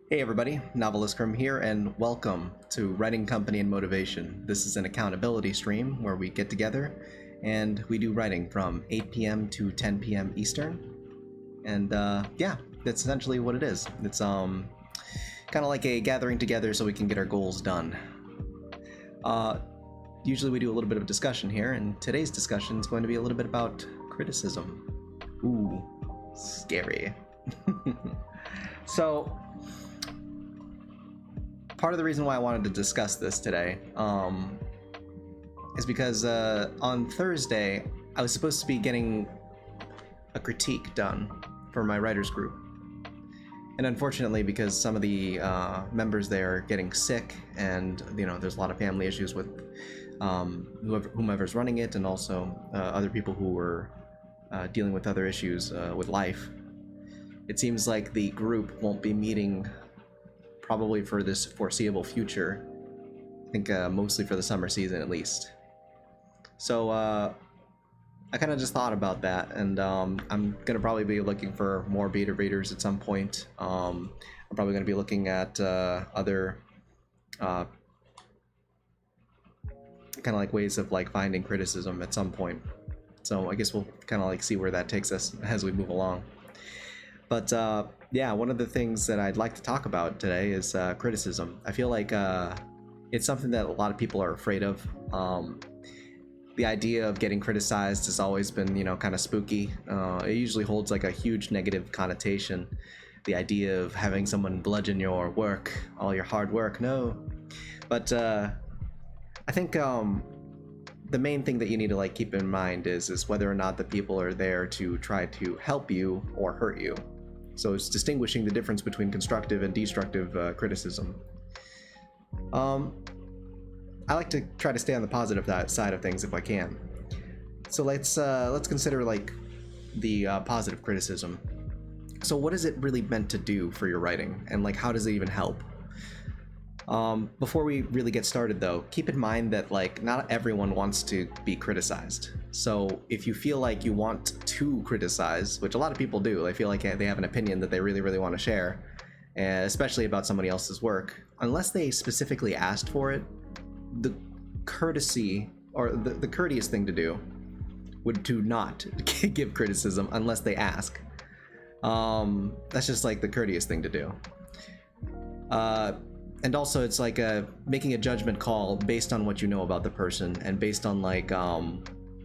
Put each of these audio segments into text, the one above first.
Hey everybody, NovelistCrim here, and welcome to Writing Company and Motivation. This is an accountability stream where we get together and we do writing from 8 p.m. to 10 p.m. Eastern. And yeah, that's essentially what it is. It's kind of like a gathering together so we can get our goals done. Usually we do a little bit of discussion here, and today's discussion is going to be a little bit about criticism. Ooh, scary. So, part of the reason why I wanted to discuss this today is because on Thursday I was supposed to be getting a critique done for my writers group, and unfortunately, because some of the members there are getting sick, and there's a lot of family issues with whomever's running it, and also other people who were dealing with other issues with life. It seems like the group won't be meeting probably for this foreseeable future. I think mostly for the summer season at least. So I kind of just thought about that, and I'm gonna probably be looking for more beta readers at some point. I'm probably gonna be looking at other kind of like ways of like finding criticism at some point. So I guess we'll kind of like see where that takes us as we move along. But yeah, one of the things that I'd like to talk about today is criticism. I feel like it's something that a lot of people are afraid of. The idea of getting criticized has always been, kind of spooky. It usually holds like a huge negative connotation. The idea of having someone bludgeon your work, all your hard work, no. But I think the main thing that you need to like keep in mind is whether or not the people are there to try to help you or hurt you. So it's distinguishing the difference between constructive and destructive criticism. I like to try to stay on the positive side of things if I can. So let's consider like the positive criticism. So what is it really meant to do for your writing, and like how does it even help? Before we really get started though, keep in mind that like not everyone wants to be criticized. So if you feel like you want to criticize, which a lot of people do, they feel like they have an opinion that they really want to share, especially about somebody else's work, unless they specifically asked for it, the courtesy or the courteous thing to do would to not give criticism unless they ask. That's just like the courteous thing to do. And also it's like making a judgment call based on what you know about the person and based on like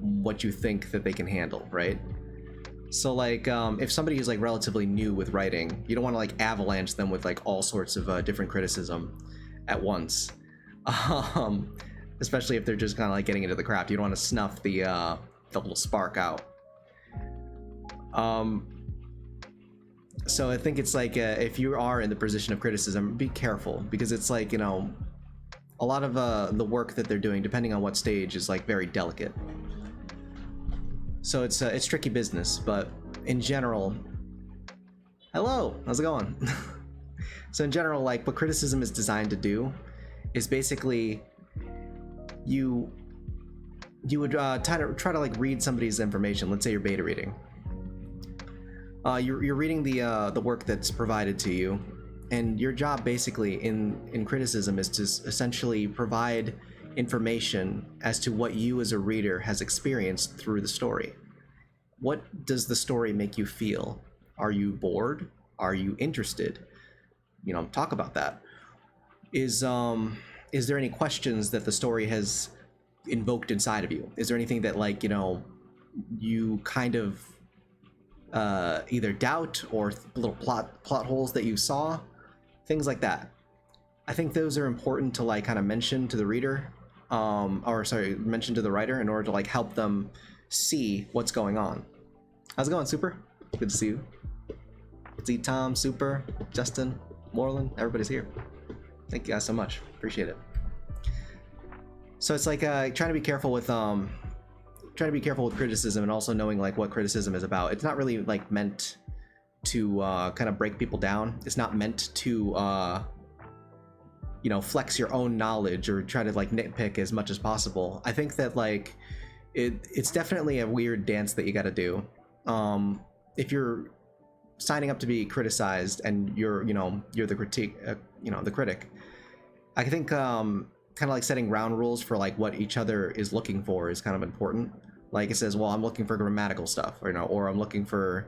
what you think that they can handle, right? So like if somebody is like relatively new with writing, you don't want to like avalanche them with like all sorts of different criticism at once. Especially if they're just kind of like getting into the craft. You don't want to snuff the little spark out. So I think it's like if you are in the position of criticism, be careful, because it's like, a lot of the work that they're doing, depending on what stage, is like very delicate. So it's tricky business, but in general, hello, how's it going? So in general, like what criticism is designed to do is basically you would try to like read somebody's information. Let's say you're beta reading. You're reading the work that's provided to you, and your job basically in criticism is to essentially provide information as to what you as a reader has experienced through the story. What does the story make you feel? Are you bored? Are you interested? Talk about that. Is there any questions that the story has invoked inside of you? Is there anything that like you kind of either doubt, or little plot holes that you saw, things like that? I think those are important to like kind of mention to the reader, mention to the writer in order to like help them see what's going on. How's it going, Super? Good to see you. See Tom, Super, Justin, Moreland, everybody's here. Thank you guys so much. Appreciate it. So it's like trying to be careful with criticism, and also knowing like what criticism is about. It's not really like meant to kind of break people down. It's not meant to flex your own knowledge or try to like nitpick as much as possible. I think that like it's definitely a weird dance that you got to do. If you're signing up to be criticized and you're the critique, the critic, I think kind of like setting ground rules for like what each other is looking for is kind of important. Like it says, well, I'm looking for grammatical stuff, or I'm looking for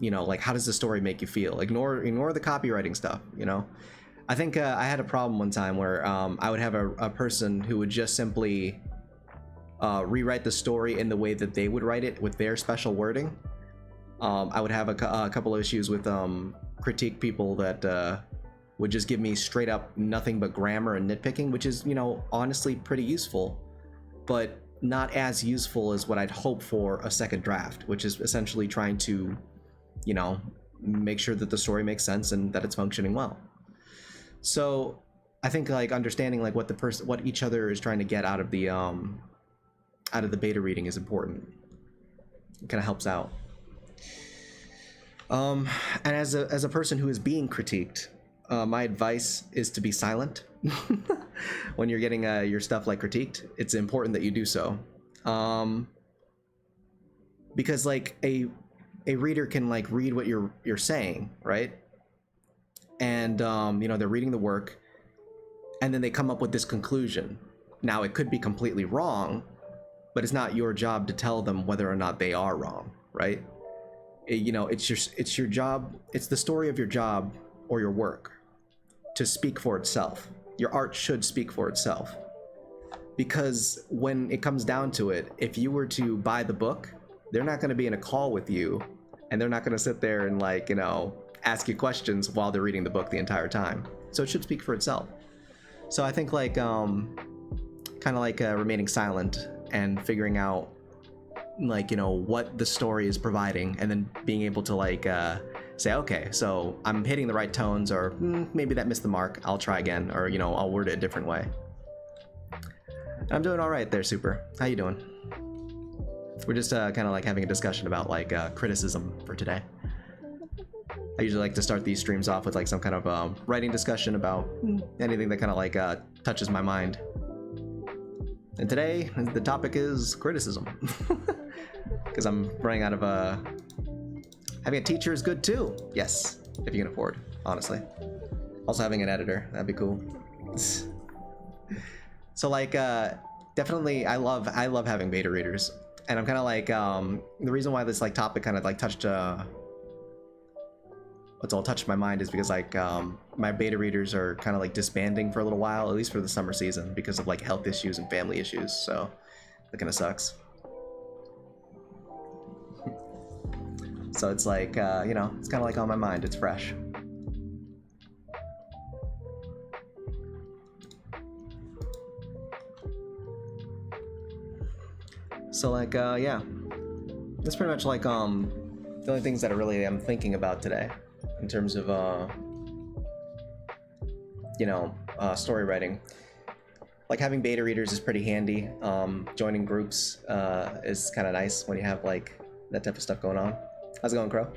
like, how does the story make you feel? Ignore the copywriting stuff. I think I had a problem one time where I would have a person who would just simply rewrite the story in the way that they would write it with their special wording. I would have a couple of issues with critique people that would just give me straight up nothing but grammar and nitpicking, which is, honestly pretty useful, but not as useful as what I'd hope for a second draft, which is essentially trying to, make sure that the story makes sense and that it's functioning well. So I think like understanding like what each other is trying to get out of the beta reading is important. It kind of helps out. And as a person who is being critiqued, my advice is to be silent when you're getting your stuff like critiqued. It's important that you do so, because like a reader can like read what you're saying, right? And they're reading the work, and then they come up with this conclusion. Now it could be completely wrong, but it's not your job to tell them whether or not they are wrong, right? It's your job. It's the story of your job or your work to speak for itself. Your art should speak for itself, because when it comes down to it, if you were to buy the book, they're not going to be in a call with you, and they're not going to sit there and like ask you questions while they're reading the book the entire time. So it should speak for itself. So I think like kind of like remaining silent and figuring out like what the story is providing, and then being able to like say, okay, so I'm hitting the right tones, or maybe that missed the mark, I'll try again, or I'll word it a different way. I'm doing all right there, Super. How you doing? We're just kind of like having a discussion about like criticism for today. I usually like to start these streams off with like some kind of writing discussion about anything that kind of like touches my mind. And today the topic is criticism, because I'm running out of having a teacher is good too. Yes, if you can afford, honestly. Also having an editor, that'd be cool. So like definitely I love having beta readers, and I'm kind of like the reason why this like topic kind of like touched my mind is because like my beta readers are kind of like disbanding for a little while, at least for the summer season, because of like health issues and family issues. So that kind of sucks. So it's like it's kind of like on my mind. It's fresh. So like yeah, that's pretty much like the only things that I really am thinking about today in terms of story writing. Like having beta readers is pretty handy. Joining groups is kind of nice when you have like that type of stuff going on. How's it going, Crow?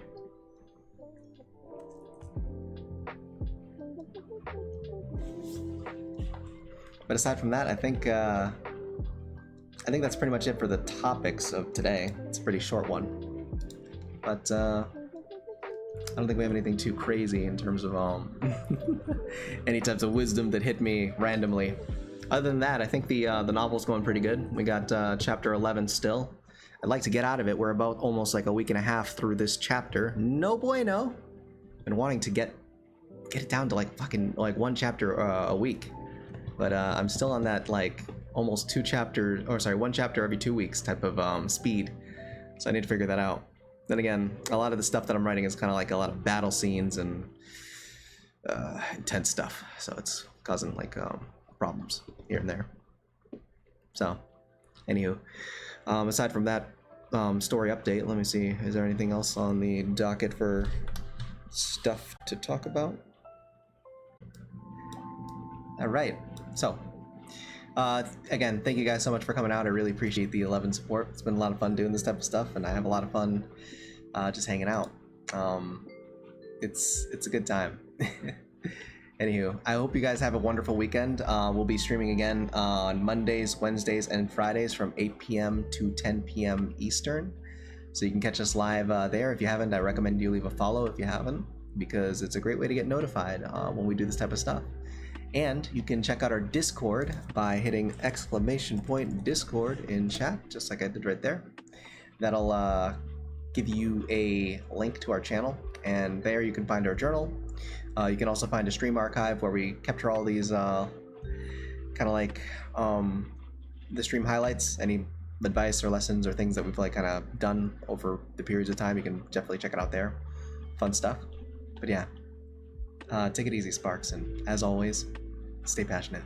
But aside from that, I think that's pretty much it for the topics of today. It's a pretty short one, but I don't think we have anything too crazy in terms of any types of wisdom that hit me randomly. Other than that, I think the novel's going pretty good. We got chapter 11 still. I'd like to get out of it. We're about almost like a week and a half through this chapter. No bueno. Been wanting to get it down to like fucking like one chapter a week, but I'm still on that like almost one chapter every 2 weeks type of speed. So I need to figure that out. Then again, a lot of the stuff that I'm writing is kind of like a lot of battle scenes and intense stuff, so it's causing like problems here and there. So anywho, aside from that story update, let me see, is there anything else on the docket for stuff to talk about? All right, so again, thank you guys so much for coming out. I really appreciate the 11 support. It's been a lot of fun doing this type of stuff, and I have a lot of fun just hanging out. It's a good time. Anywho, I hope you guys have a wonderful weekend. We'll be streaming again on Mondays, Wednesdays, and Fridays from 8 p.m. to 10 p.m. Eastern. So you can catch us live there. If you haven't, I recommend you leave a follow if you haven't, because it's a great way to get notified when we do this type of stuff. And you can check out our Discord by hitting !Discord in chat, just like I did right there. That'll give you a link to our channel, and there you can find our journal. You can also find a stream archive where we capture all these kind of like the stream highlights, any advice or lessons or things that we've like kind of done over the periods of time. You can definitely check it out there. Fun stuff. But yeah, take it easy, Sparks, and as always, stay passionate.